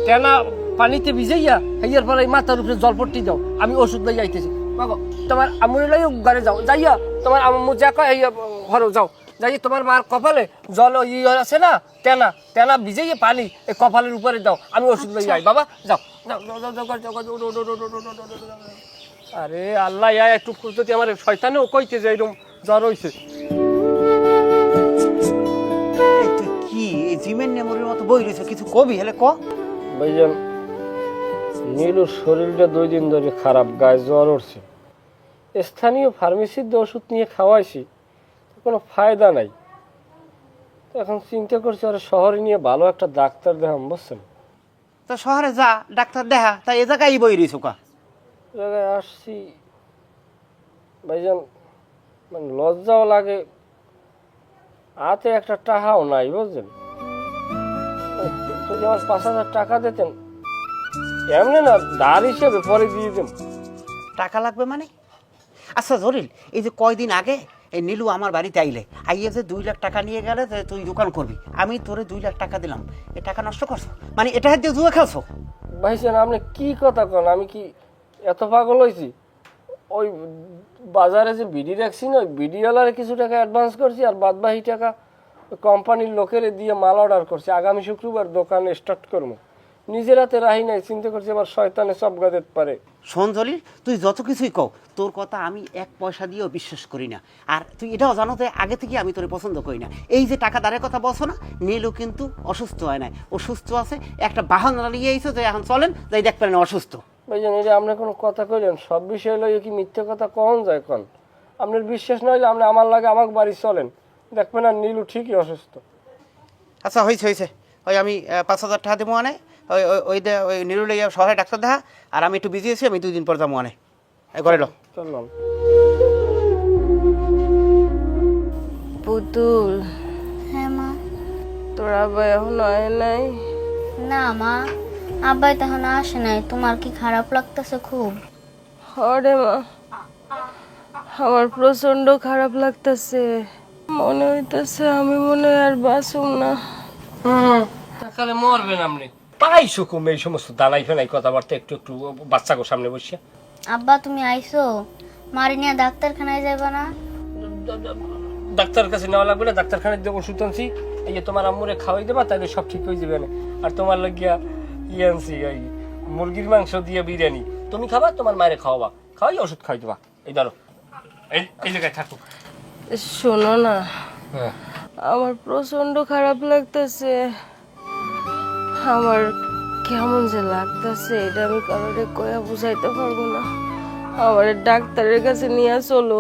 টেনা পানিতে ভিজাইয়া হেয়ার পরে মাথার উপরে জলপট্টি দাও, আমি ওষুধ লই আইতেছি। বাবা তোমার আম্মুরে লই ঘরে যাও, যাইয়া তোমার আম্মু যা কয় হেয়া ঘরে যাও, যাই তোমার মার কপালে জল আছে না, তেনা তেনা ভিজাইয়া পানি এই কপালের উপরে দাও, আমি ওষুধ লই আই। বাবা যাও যাও যাও যাও যাও যাও যাও, যাও, যাও, যাও, যাও, যাও, যাও, যাও। আরে আল্লাহ, একটু যদি আমার শয়তানেও কইতে যে এরকম জ্বর হইছে। এই তুই কি এই জিমের নেমরের মতো বই রয়েছে, কিছু কবি হেলে ক। ভাইজান, নীলুর শরীরটা 2 দিন ধরে খারাপ, গায়ে জ্বর উঠছে। স্থানীয় ফার্মেসিতে ওষুধ নিয়ে খাওয়াইছি, কোনো ফায়দা নাই। তো এখন চিন্তা করছি আর শহরে নিয়ে ভালো একটা ডাক্তার দেখাম, বুঝছেন? তো শহরে যা, ডাক্তার দেখা, তাই এ জায়গায় বই রয়েছে কা। জায়গায় আসছি ভাইজান, মানে লজ্জাও লাগে, হাতে একটা টাকাও নাই, বুঝলেন? যদি আমার 5,000 টাকা দিতেন, এমনি না ধার হিসেবে পরে দিয়ে দেন। টাকা লাগবে মানে? আচ্ছা জরিল, এই যে কয়দিন আগে এই নীলু আমার বাড়িতে আইলে, আইয়ে যে 2 লাখ টাকা নিয়ে গেলে যে তুই দোকান করবি, আমি তোরে 2 লাখ টাকা দিলাম, এ টাকা নষ্ট করছো? মানে এটা দিয়ে জুয়া খেলছো? ভাইজান আপনি কি কথা কন, আমি কি এত পাগল হয়েছি? ওই বাজারে যে বিডি রাখছি না, ওই বিডিওয়ালারে কিছু টাকা অ্যাডভান্স করছি, আর বাদবাকি টাকা কোম্পানির লোকের দিয়ে মাল অর্ডার করছি। আগামী শুক্রবার দোকান স্টার্ট করবো। নিজের হাতে রাহি নাই, চিন্তা করছি আবার শয়তানে সব গাদের পারে। শোন জলিল, তুই যত কিছুই কও, তোর কথা আমি 1 পয়সা দিয়েও বিশ্বাস করি না। আর তুই এটাও জানো যে আগে থেকে আমি তোরে পছন্দ করি না। এই যে টাকা দাঁড়ের কথা বলছো না, নীলু কিন্তু অসুস্থ হয় নাই, ও সুস্থ আছে। একটা বাহানা নিয়ে আইছো যে এখন চলেন, যাই দেখ পারেন অসুস্থ। ভাইজান এটা আপনি কোনো কথা কইলেন? সব বিষয় লইয়ে কি মিথ্যে কথা কখন যায় কন? আপনার বিশ্বাস না হইলে আপনি আমার লাগে আমার বাড়ি চলেন, দেখবেন আর নীলু ঠিকই অসুস্থ। আচ্ছা হয়েছে হয়েছে, ওই আমি 5,000 টাকা দেবো আনে, ওই ওই ওই দে ওই নীলু লইয়া শহরে ডাক্তার দেখা। আর আমি একটু বিজি আছি, আমি 2 দিন পর যাবো আনে। ঘরে লো। চললাম। পুতুল, হ্যাঁ মা। তোর আব্বা এখন হয় নাই? না মা, আব্বাই তখন আসে নাই। তোমার কি খারাপ লাগতেছে খুব? হরে মা, আমার প্রচন্ড খারাপ লাগতেছে। মনে হইতেছে আমি মনে হয় আর বাঁচুম না। তাহলে মরবেন আপনি। পাইছো কমে এই সমস্ত দালাই ফেলাই কথাবার্তা, একটু একটু বাচ্চাকে সামনে বসিয়া। আব্বা তুমি আইছো, মারি নিয়ে ডাক্তারখানায় যাবে না? ডাক্তার কাছে নেওয়া লাগবে না, ডাক্তারখানায় দিয়ে ওষুধ আনছি, এই যে তোমার আম্মুরে খাওয়াই দেবা, তাহলে সব ঠিক হয়ে যাবে না। আর তোমার লাগিয়া ইয়ে আনছি, ওই মুরগির মাংস দিয়ে বিরিয়ানি, তুমি খাবা, তোমার মায়ের খাওয়াবা, খাওয়াই ওষুধ খাওয়াই দেবা। এই ধরো, এই জায়গায় থাকো। শোনো না, হ্যাঁ আমার প্রচন্ড খারাপ লাগতেছে। আমার কেমন যে লাগতেছে এটা আমি কারোরে কয়া বুঝাইতে পারবো না। আমার ডাক্তারের কাছে নিয়ে চলো।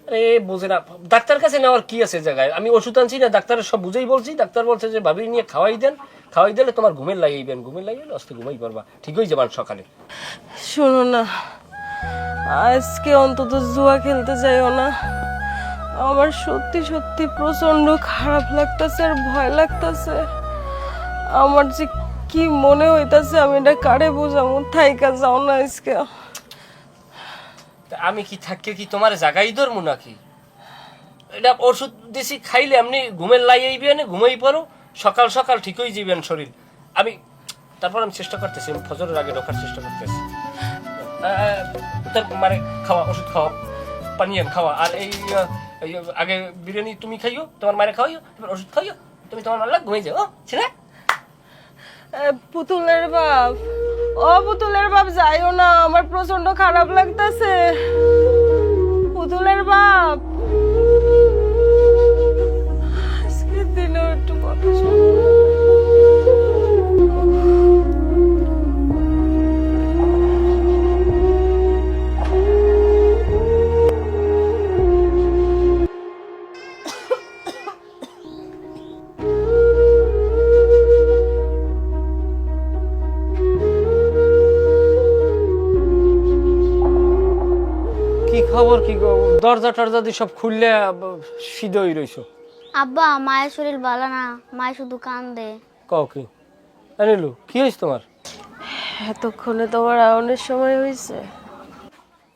আরে বুঝে না, ডাক্তার কাছে নেওয়ার কি আছে জায়গায়? আমি ওষুধ আনছি না, ডাক্তারের সব বুঝেই বলছি। ডাক্তার বলছে যে ভাবি নিয়ে খাওয়াই দেন, খাওয়াই দিলে তোমার ঘুমের লাগাইবেন, ঘুমের লাগাইলে অস্তে ঘুমাই পারবা, ঠিক হয়ে যাবেন সকালে। শোনো না, আজকে অন্তত জুয়া খেলতে যাইও না। আমার সত্যি সত্যি প্রচন্ড খারাপ লাগতেছে আর ভয় লাগতেছে। আমার যে কি মনে হইতাছে আমি এটা কারে বোঝাবো। থাইকা যাও না আজকে। আমি কি থাকতে কি তোমার জায়গায় ধরবো নাকি? এটা ওষুধ দিছি, খাইলে আপনি ঘুমের লাগাইবেন, ঘুমাই পড়ো, সকাল সকাল ঠিক হয়ে যাবেন শরীর। আমি তারপর আমি চেষ্টা করতেছি, আমি ফজরের আগে ঢোকার চেষ্টা করতেছি। তার মানে খাওয়া, ওষুধ খাওয়া, পানীয় খাওয়া, আর এই আগে বিরিয়ানি তুমি খাইও, তোমার মায়ের খাওয়াইও, এবার ওষুধ খাইও, তুমি তোমার মাল্লা ঘুমাই যাও। ছেলে পুতুলের বাপ, ও পুতুলের বাপ যাইও না, আমার প্রচন্ড খারাপ লাগতেছে। পুতুলের বাপ, আজকের দিনেও একটু কথা শোনো। খবর কি গো? দরজা টরজা দিয়ে সব খুললে সিধই রইছো। আব্বা মায়ের শরীর ভালো না, মায় শুধু কান্দে। কও কি? আনিলু কি হইছে তোমার? এতক্ষণে তোমার আউনের সময় হয়েছে?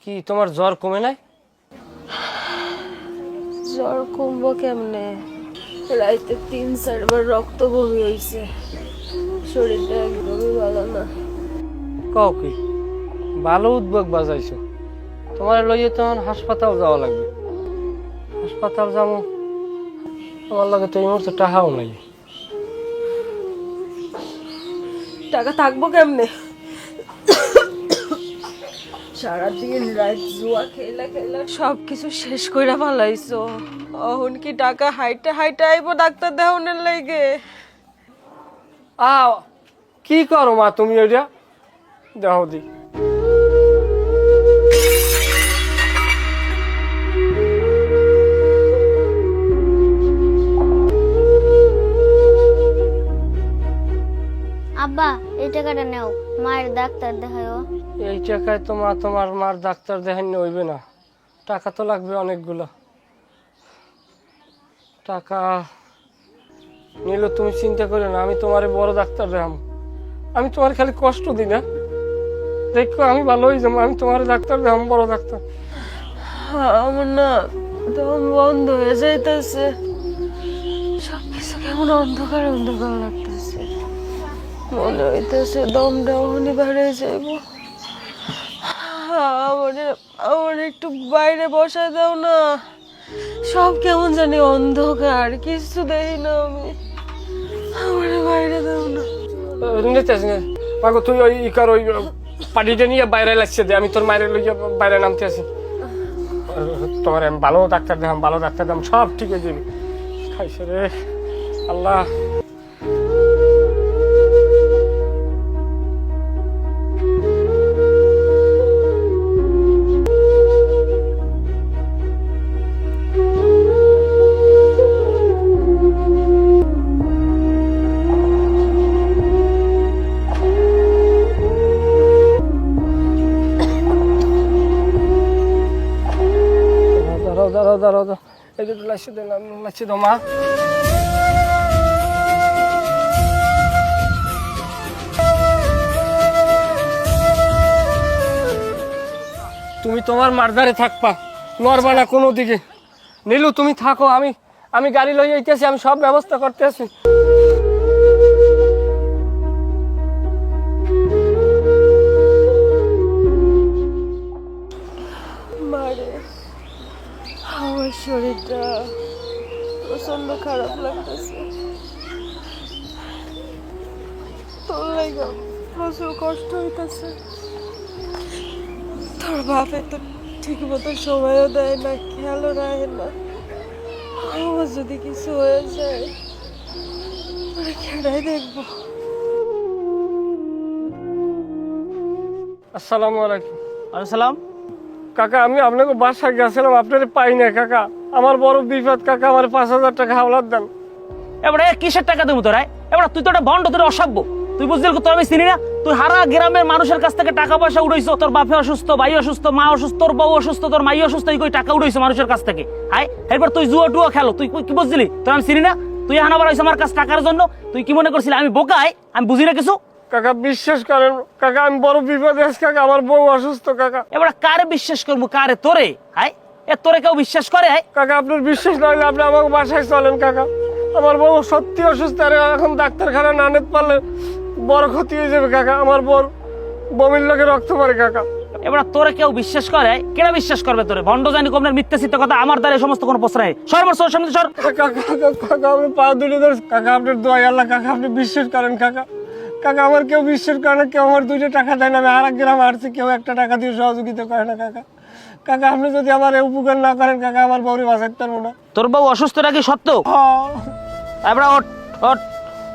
কি তোমার জ্বর কমে নাই? জ্বর কমবো কেমনে? রাইতে 3-4 বার রক্ত বমি হয়েছে। শরীরটা একদমই ভালো না। কও কি ভালো উদ্যোগ বাজাইছো, তোমার লইয়ে তখন হাসপাতাল যাওয়া লাগবে। হাসপাতাল যাবো, আমার লাগে তো এই মুহূর্তে টাকাও নাই। টাকা থাকবো কেমনে? সারাদিন রাত জুয়া খেলা খেলা সব কিছু শেষ কইরা ফেলাইছো। অহন কি টাকা হাইটে হাইটে আইবো ডাক্তার দেখানোর লাগে? কি করো মা তুমি ওইটা দেহ দি। আব্বা এই টাকাটা নেও, মায়ের ডাক্তার দেখায়ও। এই টাকায় তো মা তোমার মার ডাক্তার দেখাইনি হইবে না, টাকা তো লাগবে অনেকগুলো। টাকা নিলে তুমি চিন্তা করো না, আমি তোমারে বড় ডাক্তার দেখাবো। আমি তোমার খালি কষ্ট দিই না, দেখো আমি ভালো হয়ে যাবো। আমি তোমার ডাক্তার দেখাবো, বড় ডাক্তার। আমার না দম বন্ধ হয়ে যাইতেছে, সবকিছু কেমন অন্ধকার অন্ধকার লাগতেছে। মনে হইতেছে দমটা ওখানে বেড়ে যাইব। আমার একটু বাইরে বসা দাও না, সব কেমন জানি অন্ধকার, কিছু দেখি না আমি। আমার বাইরে দাও না। নিতেছি না মাগো, তুই ওই ইকার ওই পাটিটা নিয়ে বাইরে লাগছে দে, আমি তোর মায়ের লইয়া বাইরে নামতে আসি। তোমার আমি ভালো ডাক্তার দেখাম, ভালো ডাক্তার দেখাম, সব ঠিক হয়ে যাবে। খাইছে রে আল্লাহ। দাঁড়াও, এই যে লাইছে দিলাম, লাইছে দাও মা। তুমি তোমার মারদারে থাকবা, নড়বা না কোনো দিকে। নীলু তুমি থাকো, আমি গাড়ি লই যাইতেছি, আমি সব ব্যবস্থা করতে আছি। মারে আমার শরীরটা প্রচন্ড খারাপ লাগতেছে, তোর লাগা প্রচুর কষ্ট হইতেছে। তোর বাপে তো ঠিক মতো সময়ও দেয় না, খেয়ালও রাখে না। আমার যদি কিছু হয়ে যায় খেড়াই দেখবো। আসসালামু আলাইকুম। আসসালাম। কাকা আমি আপনাকে বাসায় গেছিলাম, আপনারে পাই না কাকা। আমার বড় বিপদ কাকা, আমার 5,000 টাকা হাওলাত দেন। এবারে কিসের টাকা দেবো তোরা? এবার তুই তো একটা ভণ্ড, তোর অসভ্য। তুই বুঝলি তোর আমি চিনি না? তুই হারা গ্রামের মানুষের কাছ থেকে টাকা পয়সা উড়াইছো। তোর বাপে অসুস্থ, ভাই অসুস্থ, মা অসুস্থ, তোর বউ অসুস্থ, তোর মাই অসুস্থ, তুই টাকা উড়াইছো মানুষের কাছ থেকে। হাই এরপর তুই জুয়া টুয়া খেলো, তুই কি বুঝলি? তোর আমি চিনি না? তুই হানা বাড়াইছো আমার কাছে টাকার জন্য। তুই কি মনে করছিলি আমি বোকাই? আমি বুঝি না কিছু। কাকা বিশ্বাস করেন কাকা, আমি বড় বিপদে আছি কাকা, আমার বউ অসুস্থ কাকা। এবার কারে বিশ্বাস করবো? কারে? তোরে? হাই এ তোরে কেউ বিশ্বাস করে? কাকা আপনার বিশ্বাস না হলে আপনি আমাকে বাসায় চলেন কাকা, আমার বউ সত্যি অসুস্থ। আর এখন ডাক্তারখানা না নিতে পারলে বড় ক্ষতি হয়ে যাবে কাকা। আমার বউর বমির লোকে রক্ত পড়ে কাকা। এবার তোরে কেউ বিশ্বাস করে? কেনা বিশ্বাস করবে তোরে? ভণ্ড জানি কমনের মিথ্যা চিত্ত কথা, আমার দ্বারা এই সমস্ত কোনো প্রশ্ন নেই। সর্বস্ব সামনে সর। কাকা কাকা কাকা আপনি পা দুটো ধরে কাকা, আপনার দোয়া আল্লাহ কাকা, আপনি বিশ্বাস করেন কাকা। কাকা আমার কেউ বিশ্বাস করে না, কেউ আমার 2টা টাকা দেয় না। আমি আর এক গ্রামে আসছি, কেউ 1টা টাকা দিয়ে সহযোগিতা করে না কাকা। কাকা আপনি যদি আমার উপকার না করেন কাকা, আমার বউরে বাঁচাতে পারবো না। তোর বউ অসুস্থ নাকি সত্য? এবার ওঠ ওঠ,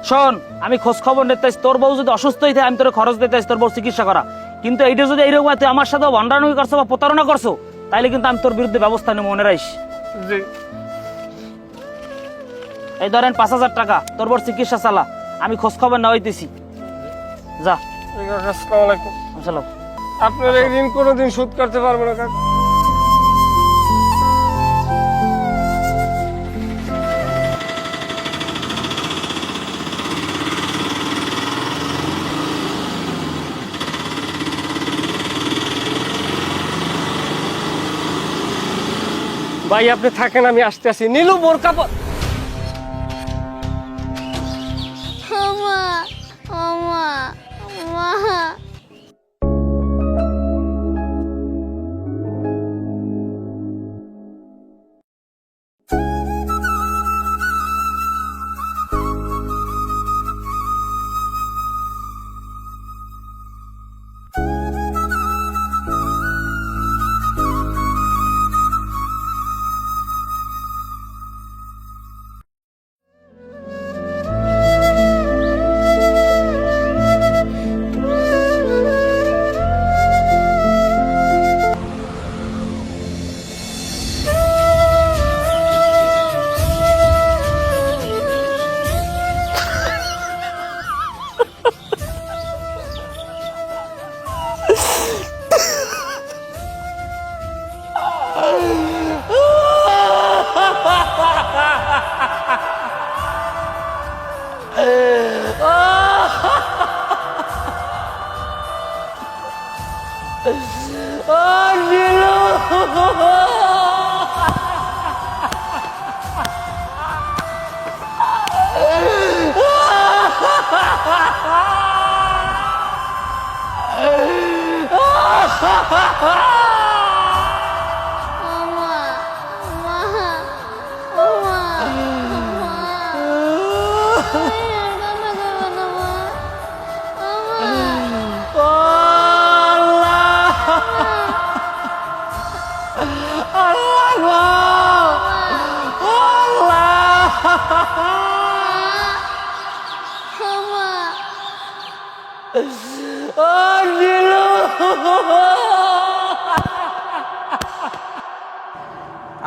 শোন আমি খোঁজ খবর নিতে। তোর বউ যদি অসুস্থ হইতে আমি তোর খরচ দিতে, তোর বউ চিকিৎসা করা। কিন্তু এইটা যদি এইরকম তুই আমার সাথে ভণ্ডামি করছো বা প্রতারণা করছো, তাইলে কিন্তু আমি তোর বিরুদ্ধে ব্যবস্থা নেব, মনে রাখিস। জি। এই ধরেন 5,000 টাকা, তোর বউ চিকিৎসা চালা। আমি খোঁজ খবর না হইতেছি, যা। আসসালামু আলাইকুম। আসসালাম। আপনার এই ঋণ কোনোদিন শোধ করতে পারবো না কাকা। ভাই আপনি থাকেন, আমি আসতে আসি। নীলু বোরকা আমা মা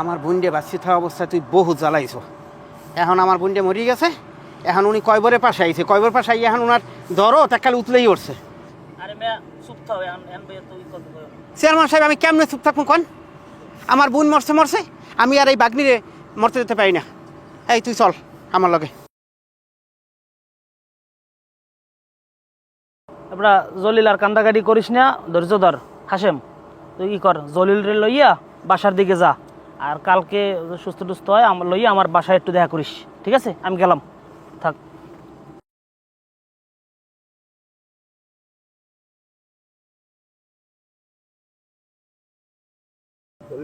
আমার বোনডে বাঁচি থাকা অবস্থায় তুই বহু জ্বালাইছ। এখন আমার বোনডে মরি গেছে, এখন উনি কয়বরে পাশে আইছে, কয়বর পাশে আইয়ে এখন ওনার দরও তাকালে উতলেই উঠছে। আরে মেয়া চুপ থাও এখন ভাই তুই কত কই চেয়ারম্যান সাহেব, আমি কেমনে চুপ থাকুন কন? আমার বোন মরছে মরছে, আমি আর এই বাগনিরে মরতে যেতে পারি না। এই তুই চল আমার লগে। আমরা জলিল আর কান্দাকাটি করিস না, ধৈর্য ধর। হাসেম তুই কি কর, জলিল রে লইয়া বাসার দিকে যা, আর কালকে সুস্থ টুস্থ হয় লইয়া আমার বাসায় একটু দেখা করিস, ঠিক আছে? আমি গেলাম, থাক।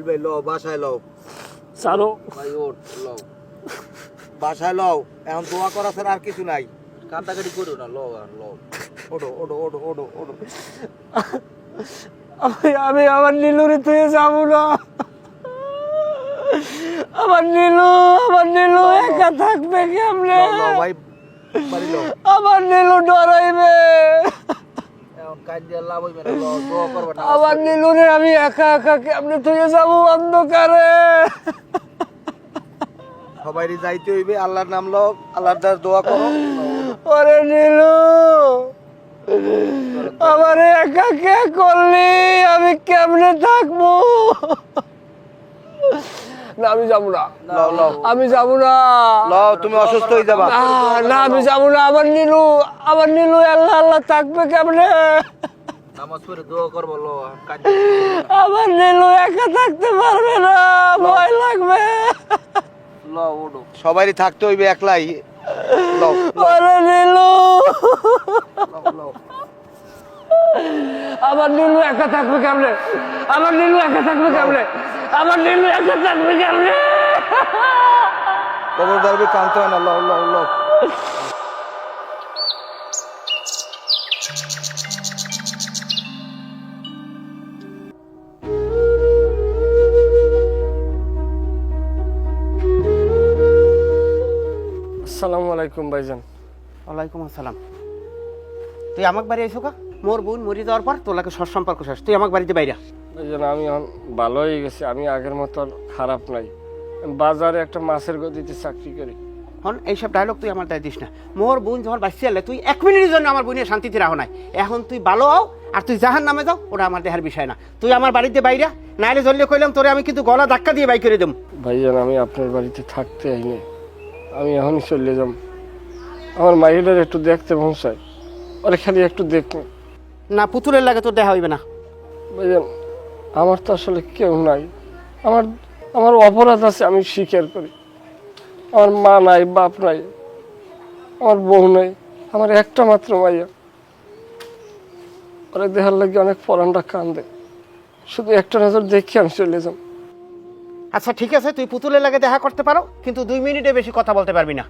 ভাই লও, বাসায় লও চালো ভাই, ওঠ লও, বাসায় লও। এখন দোয়া করা ছাড়া আর কিছু নাই, কান্দাকাটি করো না, লও আর লও, ওঠো ওঠো ওঠো ওঠো ওঠো। আমি আমার নীলুরে তুই যাবো না, আমার নীলু একা থাকবে কেমনে? লও ভাই, বাড়ি লও। আমার নীলু ডরাইবে, এখন কাজ দিয়ে লাভ হইবে না, লও, দোয়া করবে না। আমার নীলুরে আমি একা একা কেমনে তুই যাবো অন্ধকারে? সবাইরই যাইতে হইবে, আল্লাহর নাম লও, আল্লাহর দ্বারা দোয়া করো। ওরে নীলু, আমার একা কে করলি, আমি কেমনে থাকবো? না আমি যাবো না, লও লও আমি যাবো না, লও, তুমি অসুস্থ হয়ে যাবা। না আমি যাবো না। আমার নীলু আল্লাহ আল্লাহ থাকবে কেমনে? নামাজ পড়ে দোয়া করবো, লও কাজ। আমার নীলু একা থাকতে পারবে না, ভয় লাগবে। লও ওঠো, সবারই থাকতে হইবে, একলাই লও ওরে নীলু, লও। আমার নীলু একা থাকবে কেমনে? আমার নীলু একা থাকবে কেমনে? আমার নীলু একা থাকবে কেমনে? কবর দাঁড়বে, কানতে হয় না, লও লও লও। আসসালামু আলাইকুম ভাইজান। ওয়ালাইকুম আসসালাম। তুই আমাকে বাড়ি আইসো কা? মোর বোন মরি যাওয়ার পর তোর লাগে সৎ সম্পর্ক শেষ, তুই আমাকে বাড়িতে বাইরা। ভাইজান আমি এখন ভালো হয়ে গেছি, আমি আগের মতো আর খারাপ নাই। বাজারে একটা মাছের গদিতে চাকরি করি। হন এইসব ডায়লগ তুই আমার দায় দিস না। মোর বোন যখন বাঁচতে এলে তুই 1 মিনিটের জন্য আমার বোনের শান্তিতে রাখো নাই। এখন তুই ভালো হও আর তুই জাহান নামে যাও, ওটা আমার দেহার বিষয় না। তুই আমার বাড়িতে বাইরা, নাইলে জল্লে কইলাম তোরে আমি কিন্তু গলা ধাক্কা দিয়ে বাই করে দেব। ভাইজান আমি আপনার বাড়িতে থাকতে আইনি, আমি এখনই চলে যাব। আমার মাইলের একটু দেখতে মন চাই, ওরে খালি একটু দেখুন না, পুতুলের লাগে তোর দেখা হইবে না। ভাইজান। আমার তো আসলে কেউ নাই, আমার অপরাধ আছে, আমি স্বীকার করি। আমার মা নাই, বাপ নাই, আমার বউ নাই, আমার একটা মাত্র মাইয়া। ওরা দেখার লাগে অনেক পরানটা কান্দে, শুধু একটা নজর দেখি আমি চলে যাব। আচ্ছা ঠিক আছে, তুই পুতুলের লাগে দেখা করতে পারো, কিন্তু 2 মিনিটে বেশি কথা বলতে পারবি না।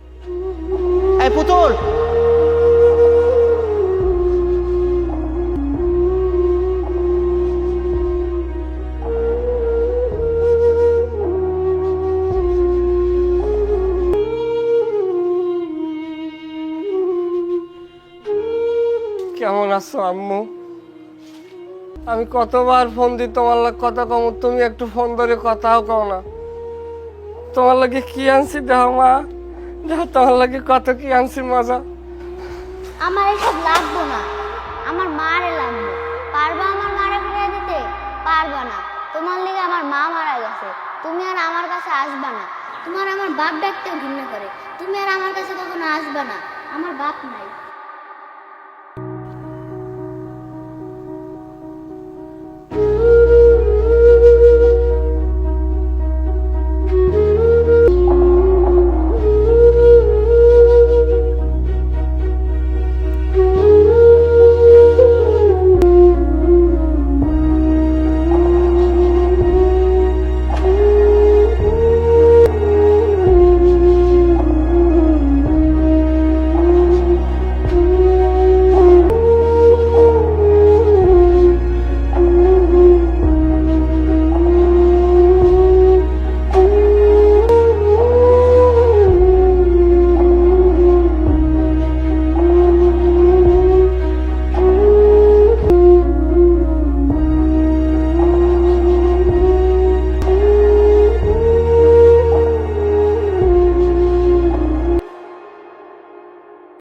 এই পুতুল, কেমন আছো আম্মু? আমি কতবার ফোন দিই তোমার লাগে কথা কম, তুমি একটু ফোন ধরে কথাও কও না। তোমার লাগে কি আনছি দেখো মা, দেখো তোমার লাগে কত কি আনছি মজা। আমার এসব লাগবো না, আমার মারে লাগবে। পারবা আমার মারে ফিরে দিতে? পারবা না, তোমার লিগে আমার মা মারা গেছে। তুমি আর আমার কাছে আসবা না। তোমার আমার বাপ ডাকতেও ঘৃণা করে। তুমি আর আমার কাছে কখনো আসবা না, আমার বাপ নাই।